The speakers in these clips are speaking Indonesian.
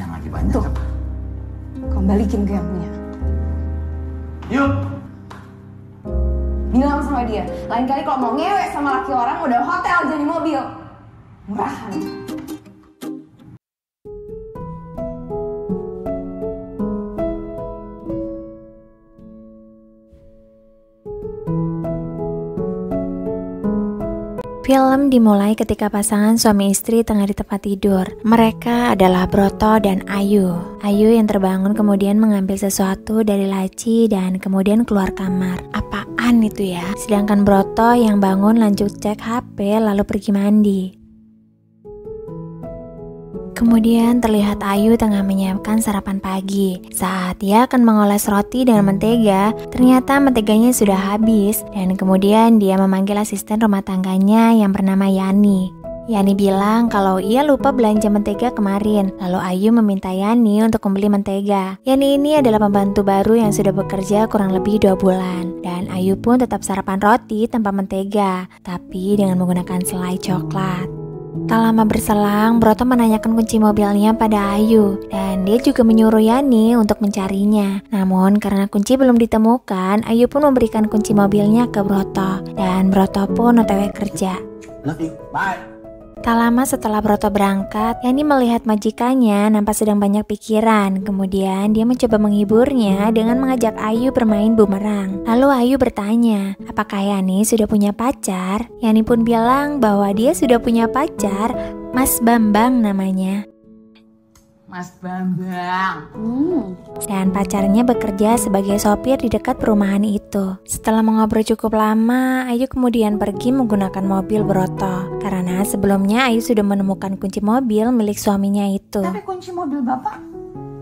jangan lagi banyak. Tuh, kau balikin ke yang punya. Yuk. Bilang sama dia, lain kali kalau mau ngewek sama laki orang udah hotel jadi mobil. Murahan. Film dimulai ketika pasangan suami istri tengah di tempat tidur. Mereka adalah Broto dan Ayu. Ayu yang terbangun kemudian mengambil sesuatu dari laci dan kemudian keluar kamar. Apaan itu ya? Sedangkan Broto yang bangun lanjut cek HP lalu pergi mandi. Kemudian terlihat Ayu tengah menyiapkan sarapan pagi. Saat dia akan mengoles roti dengan mentega, ternyata menteganya sudah habis dan kemudian dia memanggil asisten rumah tangganya yang bernama Yani. Yani bilang kalau ia lupa belanja mentega kemarin, lalu Ayu meminta Yani untuk membeli mentega. Yani ini adalah pembantu baru yang sudah bekerja kurang lebih 2 bulan. Dan Ayu pun tetap sarapan roti tanpa mentega, tapi dengan menggunakan selai coklat. Tak lama berselang, Broto menanyakan kunci mobilnya pada Ayu dan dia juga menyuruh Yani untuk mencarinya. Namun karena kunci belum ditemukan, Ayu pun memberikan kunci mobilnya ke Broto dan Broto pun OTW kerja. Love you. Bye. Tak lama setelah Broto berangkat, Yani melihat majikannya nampak sedang banyak pikiran. Kemudian dia mencoba menghiburnya dengan mengajak Ayu bermain bumerang. Lalu Ayu bertanya, apakah Yani sudah punya pacar? Yani pun bilang bahwa dia sudah punya pacar, Mas Bambang namanya. Mas Bambang. Dan pacarnya bekerja sebagai sopir di dekat perumahan itu. Setelah mengobrol cukup lama, Ayu kemudian pergi menggunakan mobil Broto. Karena sebelumnya Ayu sudah menemukan kunci mobil milik suaminya itu. Tapi kunci mobil bapak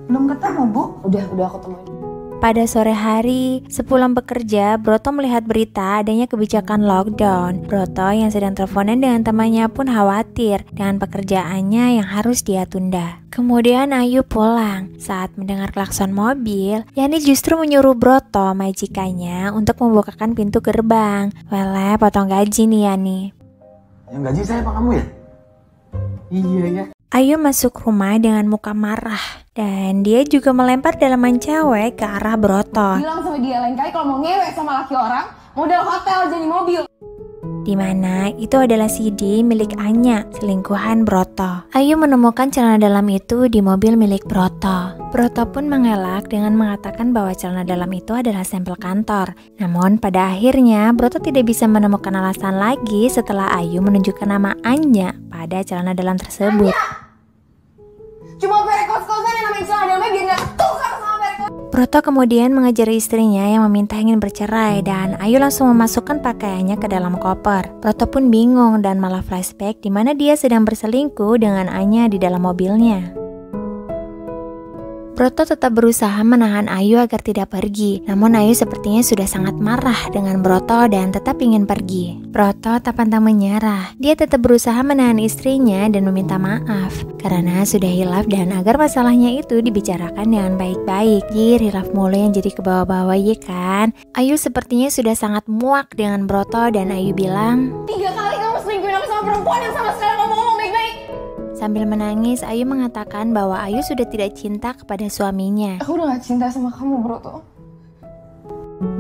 belum ketemu, Bu. Udah aku temuin. Pada sore hari, sepulang bekerja, Broto melihat berita adanya kebijakan lockdown. Broto yang sedang teleponan dengan temannya pun khawatir dengan pekerjaannya yang harus dia tunda. Kemudian Ayu pulang. Saat mendengar klakson mobil, Yani justru menyuruh Broto, majikannya, untuk membukakan pintu gerbang. Wele, potong gaji nih Yani. Yang gaji saya apa kamu ya? Iya ya. Ayu masuk rumah dengan muka marah dan dia juga melempar dalaman cewek ke arah Broto. Bilang sama dia, lain kali kalau mau ngewek sama laki orang, model hotel jadi mobil. Di mana itu adalah CD milik Anya, selingkuhan Broto. Ayu menemukan celana dalam itu di mobil milik Broto. Broto pun mengelak dengan mengatakan bahwa celana dalam itu adalah sampel kantor. Namun pada akhirnya Broto tidak bisa menemukan alasan lagi setelah Ayu menunjukkan nama Anya pada celana dalam tersebut. Anya! Cuma perek kos-kosan yang namanya celana dalamnya biar gak tukar sama perek. Broto kemudian mengejar istrinya yang meminta ingin bercerai dan Ayu langsung memasukkan pakaiannya ke dalam koper. Broto pun bingung dan malah flashback di mana dia sedang berselingkuh dengan Anya di dalam mobilnya. Broto tetap berusaha menahan Ayu agar tidak pergi, namun Ayu sepertinya sudah sangat marah dengan Broto dan tetap ingin pergi. Broto tak pantang menyerah, dia tetap berusaha menahan istrinya dan meminta maaf karena sudah hilaf dan agar masalahnya itu dibicarakan dengan baik-baik. Hilaf mulu yang jadi ke bawah-bawah ya kan? Ayu sepertinya sudah sangat muak dengan Broto dan Ayu bilang, 3 kali kamu selingkuhin aku sama perempuan yang sama sekali kamu ngomong baik-baik. Sambil menangis, Ayu mengatakan bahwa Ayu sudah tidak cinta kepada suaminya. Aku udah gak cinta sama kamu, Broto.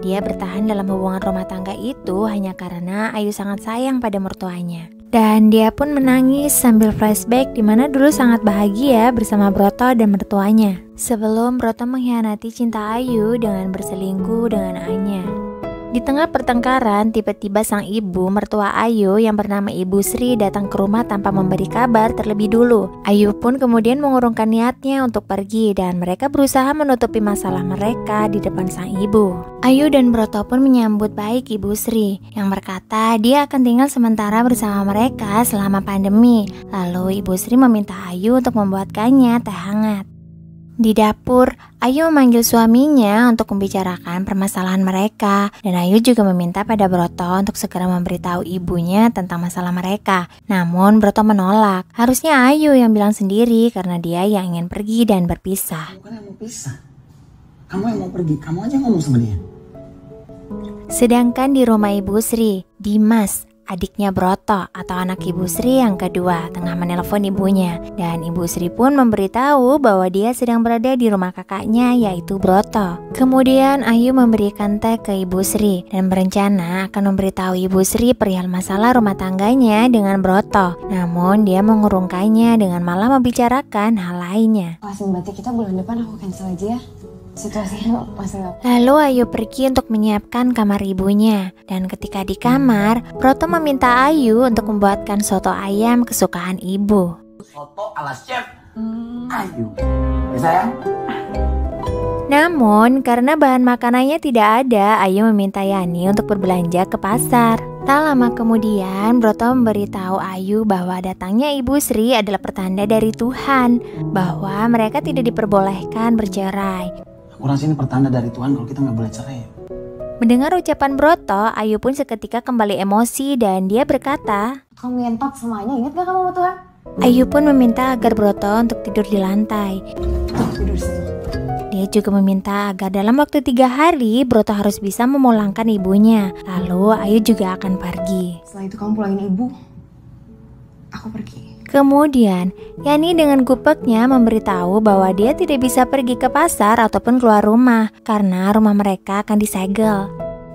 Dia bertahan dalam hubungan rumah tangga itu hanya karena Ayu sangat sayang pada mertuanya. Dan dia pun menangis sambil flashback di mana dulu sangat bahagia bersama Broto dan mertuanya. Sebelum Broto mengkhianati cinta Ayu dengan berselingkuh dengan Anya. Di tengah pertengkaran, tiba-tiba sang ibu mertua Ayu yang bernama Ibu Sri datang ke rumah tanpa memberi kabar terlebih dulu. Ayu pun kemudian mengurungkan niatnya untuk pergi dan mereka berusaha menutupi masalah mereka di depan sang ibu. Ayu dan Broto pun menyambut baik Ibu Sri yang berkata dia akan tinggal sementara bersama mereka selama pandemi. Lalu Ibu Sri meminta Ayu untuk membuatkannya teh hangat. Di dapur, Ayu memanggil suaminya untuk membicarakan permasalahan mereka dan Ayu juga meminta pada Broto untuk segera memberitahu ibunya tentang masalah mereka. Namun Broto menolak, harusnya Ayu yang bilang sendiri karena dia yang ingin pergi dan berpisah. Bukan yang mau pisah. Kamu yang mau pergi, kamu aja ngomong sama dia. Sedangkan di rumah Ibu Sri, Dimas, adiknya Broto atau anak Ibu Sri yang kedua tengah menelpon ibunya. Dan Ibu Sri pun memberitahu bahwa dia sedang berada di rumah kakaknya yaitu Broto. Kemudian Ayu memberikan teh ke Ibu Sri dan berencana akan memberitahu Ibu Sri perihal masalah rumah tangganya dengan Broto. Namun dia mengurungkannya dengan malah membicarakan hal lainnya. Berarti kita bulan depan aku cancel aja ya. Situasinya masih gak. Lalu Ayu pergi untuk menyiapkan kamar ibunya. Dan ketika di kamar, Broto meminta Ayu untuk membuatkan soto ayam kesukaan ibu. Soto ala chef Ayu. Ya sayang? Namun karena bahan makanannya tidak ada, Ayu meminta Yani untuk berbelanja ke pasar. Tak lama kemudian, Broto memberitahu Ayu bahwa datangnya Ibu Sri adalah pertanda dari Tuhan bahwa mereka tidak diperbolehkan bercerai. Aku rasa ini pertanda dari Tuhan kalau kita nggak boleh cerai. Mendengar ucapan Broto, Ayu pun seketika kembali emosi dan dia berkata, Kamu ngentot semuanya, ingat gak kamu sama Tuhan? Ayu pun meminta agar Broto untuk tidur di lantai. Tidur sini. Dia juga meminta agar dalam waktu 3 hari Broto harus bisa memulangkan ibunya. Lalu Ayu juga akan pergi. Setelah itu kamu pulangin ibu. Aku pergi. Kemudian, Yani dengan gupeknya memberitahu bahwa dia tidak bisa pergi ke pasar ataupun keluar rumah karena rumah mereka akan disegel.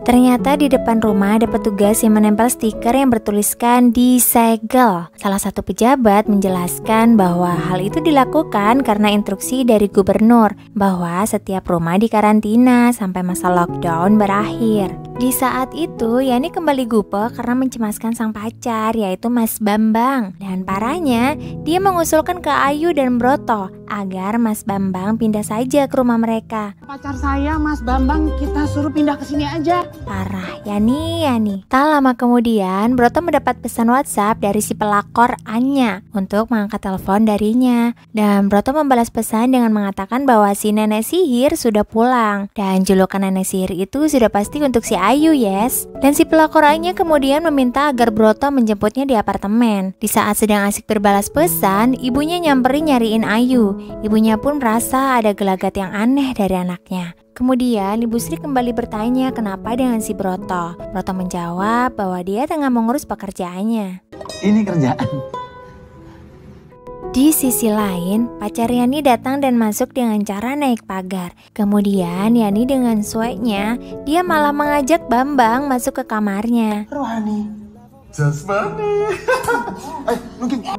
Ternyata di depan rumah ada petugas yang menempel stiker yang bertuliskan disegel. Salah satu pejabat menjelaskan bahwa hal itu dilakukan karena instruksi dari gubernur bahwa setiap rumah dikarantina sampai masa lockdown berakhir. Di saat itu, Yani kembali gupek karena mencemaskan sang pacar yaitu Mas Bambang. Dan parahnya, dia mengusulkan ke Ayu dan Broto agar Mas Bambang pindah saja ke rumah mereka. Pacar saya Mas Bambang, kita suruh pindah ke sini aja. Parah, Yani. Tak lama kemudian, Broto mendapat pesan WhatsApp dari si pelakor Anya untuk mengangkat telepon darinya. Dan Broto membalas pesan dengan mengatakan bahwa si nenek sihir sudah pulang. Dan julukan nenek sihir itu sudah pasti untuk si Ayu, yes. Dan si pelakor Anya kemudian meminta agar Broto menjemputnya di apartemen. Di saat sedang asik berbalas pesan, ibunya nyamperin nyariin Ayu. Ibunya pun merasa ada gelagat yang aneh dari anaknya. Kemudian Ibu Sri kembali bertanya kenapa dengan si Broto. Broto menjawab bahwa dia tengah mengurus pekerjaannya. Ini kerjaan. Di sisi lain, pacar Yani datang dan masuk dengan cara naik pagar. Kemudian Yani dengan sueknya, dia malah mengajak Bambang masuk ke kamarnya. Rohani. Jasmani.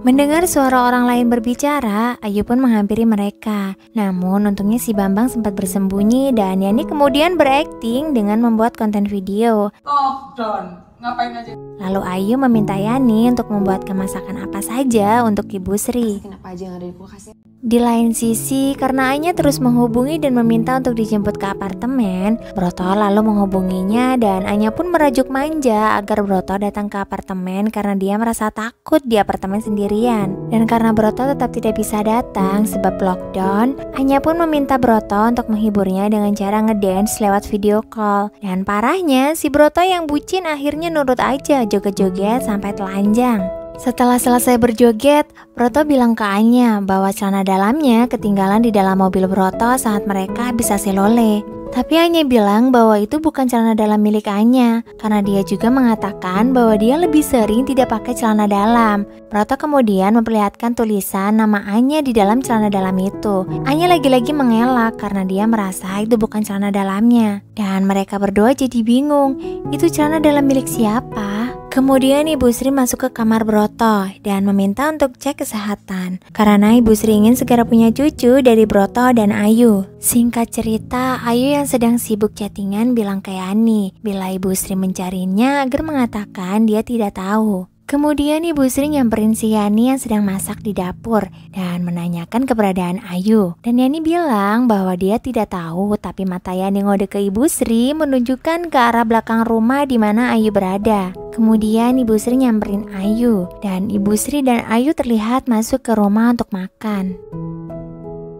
Mendengar suara orang lain berbicara, Ayu pun menghampiri mereka. Namun untungnya si Bambang sempat bersembunyi dan Yani kemudian berakting dengan membuat konten video. Lockdown, ngapain aja? Lalu Ayu meminta Yani untuk membuatkan masakan apa saja untuk Ibu Sri. Kenapa aja yang ada di kulkas ya? Di lain sisi, karena Anya terus menghubungi dan meminta untuk dijemput ke apartemen, Broto lalu menghubunginya dan Anya pun merajuk manja agar Broto datang ke apartemen karena dia merasa takut di apartemen sendirian. Dan karena Broto tetap tidak bisa datang sebab lockdown, Anya pun meminta Broto untuk menghiburnya dengan cara ngedance lewat video call. Dan parahnya, si Broto yang bucin akhirnya nurut aja joget-joget sampai telanjang. Setelah selesai berjoget, Broto bilang ke Anya bahwa celana dalamnya ketinggalan di dalam mobil Broto saat mereka habis selole. Tapi Anya bilang bahwa itu bukan celana dalam milik Anya, karena dia juga mengatakan bahwa dia lebih sering tidak pakai celana dalam. Broto kemudian memperlihatkan tulisan nama Anya di dalam celana dalam itu. Anya lagi-lagi mengelak karena dia merasa itu bukan celana dalamnya. Dan mereka berdua jadi bingung, itu celana dalam milik siapa? Kemudian Ibu Sri masuk ke kamar Broto dan meminta untuk cek kesehatan karena Ibu Sri ingin segera punya cucu dari Broto dan Ayu. Singkat cerita, Ayu yang sedang sibuk chattingan bilang ke Yani bila Ibu Sri mencarinya agar mengatakan dia tidak tahu. Kemudian Ibu Sri nyamperin si Yani yang sedang masak di dapur dan menanyakan keberadaan Ayu. Dan Yani bilang bahwa dia tidak tahu, tapi mata Yani ngode ke Ibu Sri menunjukkan ke arah belakang rumah di mana Ayu berada. Kemudian Ibu Sri nyamperin Ayu dan Ibu Sri dan Ayu terlihat masuk ke rumah untuk makan.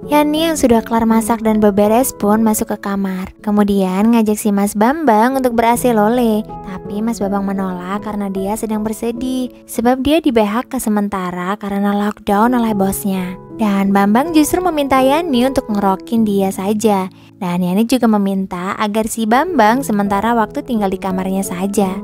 Yani yang sudah kelar masak dan beberes pun masuk ke kamar. Kemudian ngajak si Mas Bambang untuk lole. Tapi Mas Bambang menolak karena dia sedang bersedih sebab dia di BHK sementara karena lockdown oleh bosnya. Dan Bambang justru meminta Yani untuk ngerokin dia saja. Dan Yani juga meminta agar si Bambang sementara waktu tinggal di kamarnya saja.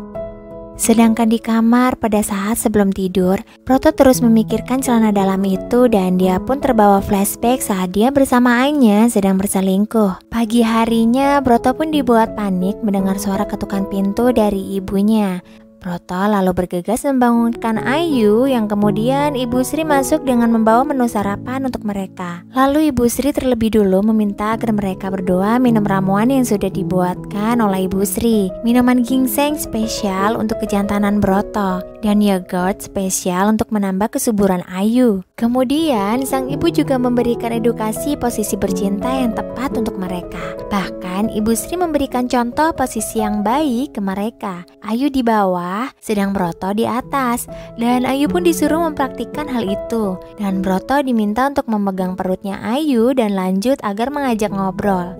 Sedangkan di kamar pada saat sebelum tidur, Broto terus memikirkan celana dalam itu dan dia pun terbawa flashback saat dia bersama Anya sedang berselingkuh. Pagi harinya, Broto pun dibuat panik mendengar suara ketukan pintu dari ibunya. Broto lalu bergegas membangunkan Ayu yang kemudian Ibu Sri masuk dengan membawa menu sarapan untuk mereka. Lalu Ibu Sri terlebih dulu meminta agar mereka berdua minum ramuan yang sudah dibuatkan oleh Ibu Sri. Minuman ginseng spesial untuk kejantanan Broto dan yogurt spesial untuk menambah kesuburan Ayu. Kemudian sang ibu juga memberikan edukasi posisi bercinta yang tepat untuk mereka. Bahkan Ibu Sri memberikan contoh posisi yang baik ke mereka. Ayu di bawah, sedang Broto di atas, dan Ayu pun disuruh mempraktikkan hal itu. Dan Broto diminta untuk memegang perutnya Ayu dan lanjut agar mengajak ngobrol.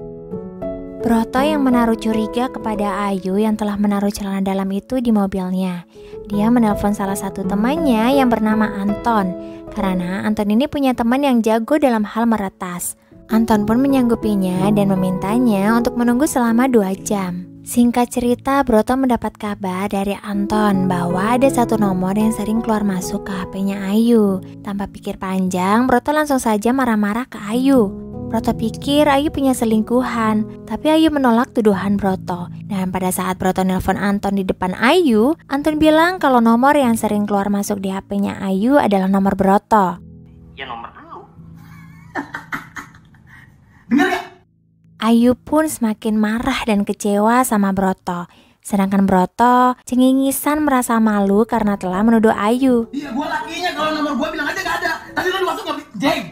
Broto yang menaruh curiga kepada Ayu yang telah menaruh celana dalam itu di mobilnya. Dia menelpon salah satu temannya yang bernama Anton, karena Anton ini punya teman yang jago dalam hal meretas. Anton pun menyanggupinya dan memintanya untuk menunggu selama 2 jam. Singkat cerita, Broto mendapat kabar dari Anton bahwa ada satu nomor yang sering keluar masuk ke HP-nya Ayu. Tanpa pikir panjang, Broto langsung saja marah-marah ke Ayu. Broto pikir Ayu punya selingkuhan, tapi Ayu menolak tuduhan Broto. Dan pada saat Broto nelpon Anton di depan Ayu, Anton bilang kalau nomor yang sering keluar masuk di HP-nya Ayu adalah nomor Broto. Ya nomor lu. Dengar gak? Ayu pun semakin marah dan kecewa sama Broto. Sedangkan Broto cengengisan merasa malu karena telah menuduh Ayu. Iya, gua lakinya, kalau nomor gua bilang aja gak ada. Tadi lu masuk gak? Jeng.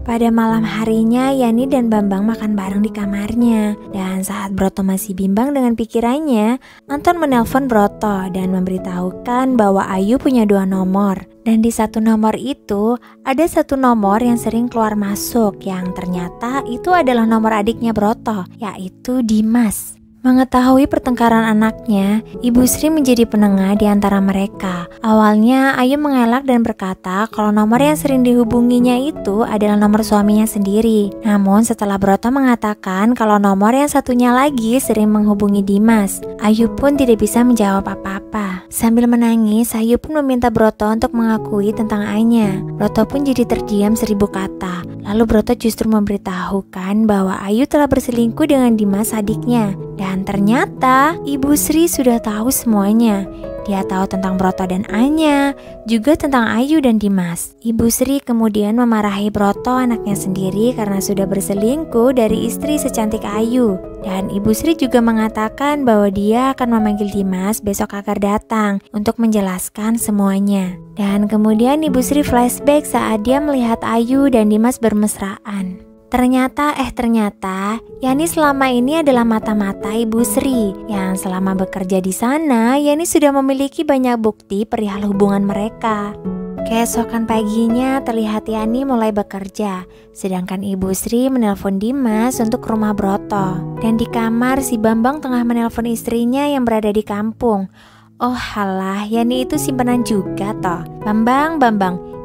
Pada malam harinya, Yani dan Bambang makan bareng di kamarnya. Dan saat Broto masih bimbang dengan pikirannya, Anton menelpon Broto dan memberitahukan bahwa Ayu punya 2 nomor. Dan di satu nomor itu, ada satu nomor yang sering keluar masuk, yang ternyata itu adalah nomor adiknya Broto, yaitu Dimas. Mengetahui pertengkaran anaknya, Ibu Sri menjadi penengah di antara mereka. Awalnya Ayu mengelak dan berkata kalau nomor yang sering dihubunginya itu adalah nomor suaminya sendiri. Namun setelah Broto mengatakan kalau nomor yang satunya lagi sering menghubungi Dimas, Ayu pun tidak bisa menjawab apa-apa. Sambil menangis, Ayu pun meminta Broto untuk mengakui tentang Anya. Broto pun jadi terdiam 1000 kata. Lalu Broto justru memberitahukan bahwa Ayu telah berselingkuh dengan Dimas adiknya. Dan ternyata Ibu Sri sudah tahu semuanya. Dia tahu tentang Broto dan Anya, juga tentang Ayu dan Dimas. Ibu Sri kemudian memarahi Broto anaknya sendiri karena sudah berselingkuh dari istri secantik Ayu. Dan Ibu Sri juga mengatakan bahwa dia akan memanggil Dimas besok agar datang untuk menjelaskan semuanya. Dan kemudian Ibu Sri flashback saat dia melihat Ayu dan Dimas bermesraan. Ternyata Yani selama ini adalah mata-mata Ibu Sri yang selama bekerja di sana, Yani sudah memiliki banyak bukti perihal hubungan mereka. Keesokan paginya terlihat Yani mulai bekerja, sedangkan Ibu Sri menelpon Dimas untuk ke rumah Broto. Dan di kamar si Bambang tengah menelpon istrinya yang berada di kampung. Oh halah, Yani itu simpanan juga toh. Bambang,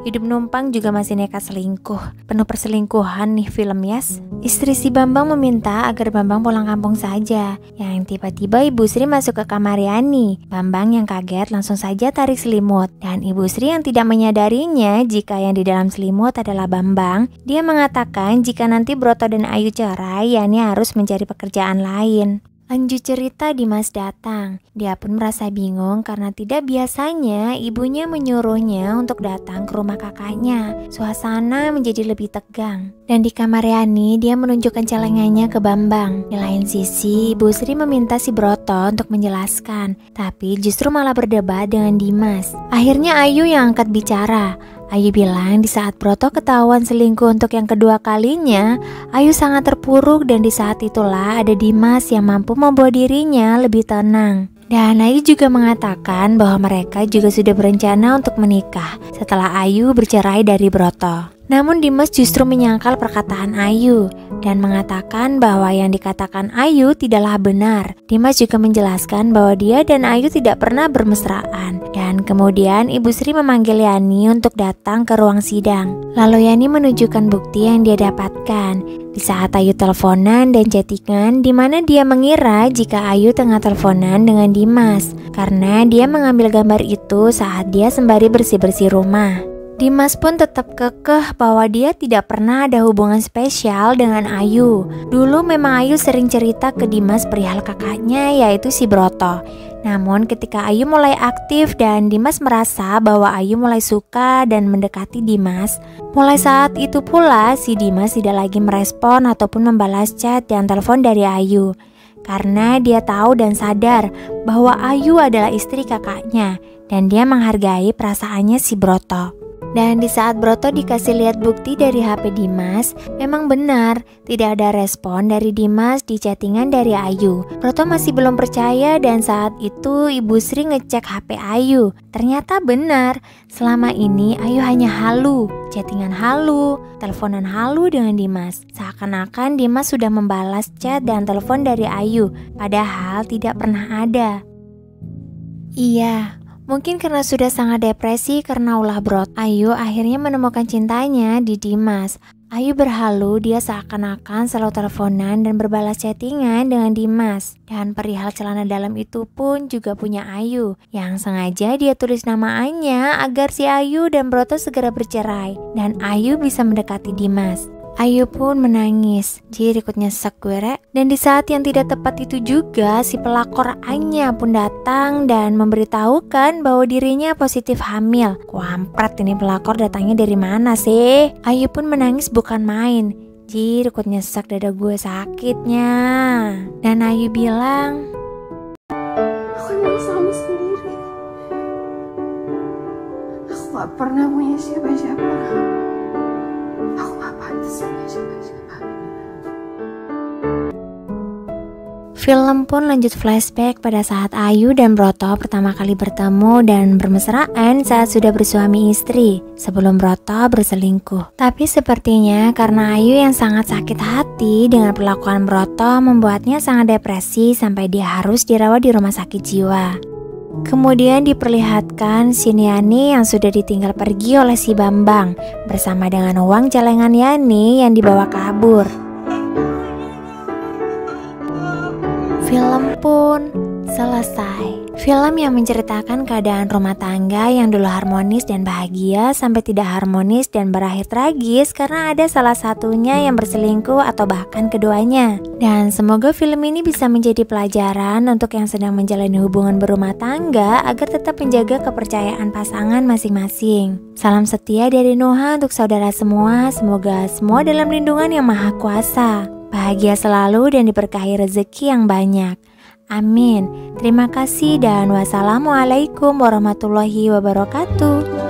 hidup numpang juga masih nekat selingkuh. Penuh perselingkuhan nih film Yes. Istri si Bambang meminta agar Bambang pulang kampung saja. Yang tiba-tiba Ibu Sri masuk ke kamar Yani. Bambang yang kaget langsung saja tarik selimut. Dan Ibu Sri yang tidak menyadarinya jika yang di dalam selimut adalah Bambang. Dia mengatakan jika nanti Broto dan Ayu cerai, Yani harus mencari pekerjaan lain. Lanjut cerita, Dimas datang. Dia pun merasa bingung karena tidak biasanya ibunya menyuruhnya untuk datang ke rumah kakaknya. Suasana menjadi lebih tegang. Dan di kamar Yani, dia menunjukkan celengannya ke Bambang. Di lain sisi, Ibu Sri meminta si Broto untuk menjelaskan, tapi justru malah berdebat dengan Dimas. Akhirnya Ayu yang angkat bicara. Ayu bilang di saat Broto ketahuan selingkuh untuk yang kedua kalinya, Ayu sangat terpuruk dan di saat itulah ada Dimas yang mampu membawa dirinya lebih tenang. Dan Ayu juga mengatakan bahwa mereka juga sudah berencana untuk menikah setelah Ayu bercerai dari Broto. Namun Dimas justru menyangkal perkataan Ayu dan mengatakan bahwa yang dikatakan Ayu tidaklah benar. Dimas juga menjelaskan bahwa dia dan Ayu tidak pernah bermesraan. Dan kemudian Ibu Sri memanggil Yani untuk datang ke ruang sidang. Lalu Yani menunjukkan bukti yang dia dapatkan di saat Ayu teleponan dan chattingan, di mana dia mengira jika Ayu tengah teleponan dengan Dimas karena dia mengambil gambar itu saat dia sembari bersih-bersih rumah. Dimas pun tetap kekeh bahwa dia tidak pernah ada hubungan spesial dengan Ayu. Dulu memang Ayu sering cerita ke Dimas perihal kakaknya, yaitu si Broto. Namun ketika Ayu mulai aktif dan Dimas merasa bahwa Ayu mulai suka dan mendekati Dimas, mulai saat itu pula si Dimas tidak lagi merespon ataupun membalas chat dan telepon dari Ayu. Karena dia tahu dan sadar bahwa Ayu adalah istri kakaknya dan dia menghargai perasaannya si Broto. Dan di saat Broto dikasih lihat bukti dari HP Dimas, memang benar tidak ada respon dari Dimas di chattingan dari Ayu. Broto masih belum percaya dan saat itu Ibu Sri ngecek HP Ayu. Ternyata benar, selama ini Ayu hanya halu, chattingan halu, teleponan halu dengan Dimas. Seakan-akan Dimas sudah membalas chat dan telepon dari Ayu, padahal tidak pernah ada. Iya. Mungkin karena sudah sangat depresi karena ulah Broto, Ayu akhirnya menemukan cintanya di Dimas. Ayu berhalu dia seakan-akan selalu teleponan dan berbalas chattingan dengan Dimas. Dan perihal celana dalam itu pun juga punya Ayu, yang sengaja dia tulis nama Anya agar si Ayu dan Broto segera bercerai dan Ayu bisa mendekati Dimas. Ayu pun menangis, jadi ikut nyesek gue rek. Dan di saat yang tidak tepat itu juga si pelakor Anya pun datang dan memberitahukan bahwa dirinya positif hamil. Kuampret, ini pelakor datangnya dari mana sih? Ayu pun menangis bukan main, jadi ikut nyesek dada gue sakitnya. Dan Ayu bilang, Aku emang selalu sendiri. Aku gak pernah punya siapa-siapa. Aku gak pantas punya siapa-siapa. Film pun lanjut flashback pada saat Ayu dan Broto pertama kali bertemu dan bermesraan saat sudah bersuami istri sebelum Broto berselingkuh. Tapi sepertinya karena Ayu yang sangat sakit hati dengan perlakuan Broto membuatnya sangat depresi sampai dia harus dirawat di rumah sakit jiwa. Kemudian diperlihatkan si Yani yang sudah ditinggal pergi oleh si Bambang bersama dengan uang celengan Yani yang dibawa kabur. Film pun selesai. Film yang menceritakan keadaan rumah tangga yang dulu harmonis dan bahagia sampai tidak harmonis dan berakhir tragis karena ada salah satunya yang berselingkuh atau bahkan keduanya. Dan semoga film ini bisa menjadi pelajaran untuk yang sedang menjalani hubungan berumah tangga agar tetap menjaga kepercayaan pasangan masing-masing. Salam setia dari Noha untuk saudara semua, semoga semua dalam lindungan yang maha kuasa. Bahagia selalu dan diberkahi rezeki yang banyak. Amin. Terima kasih dan wassalamualaikum warahmatullahi wabarakatuh.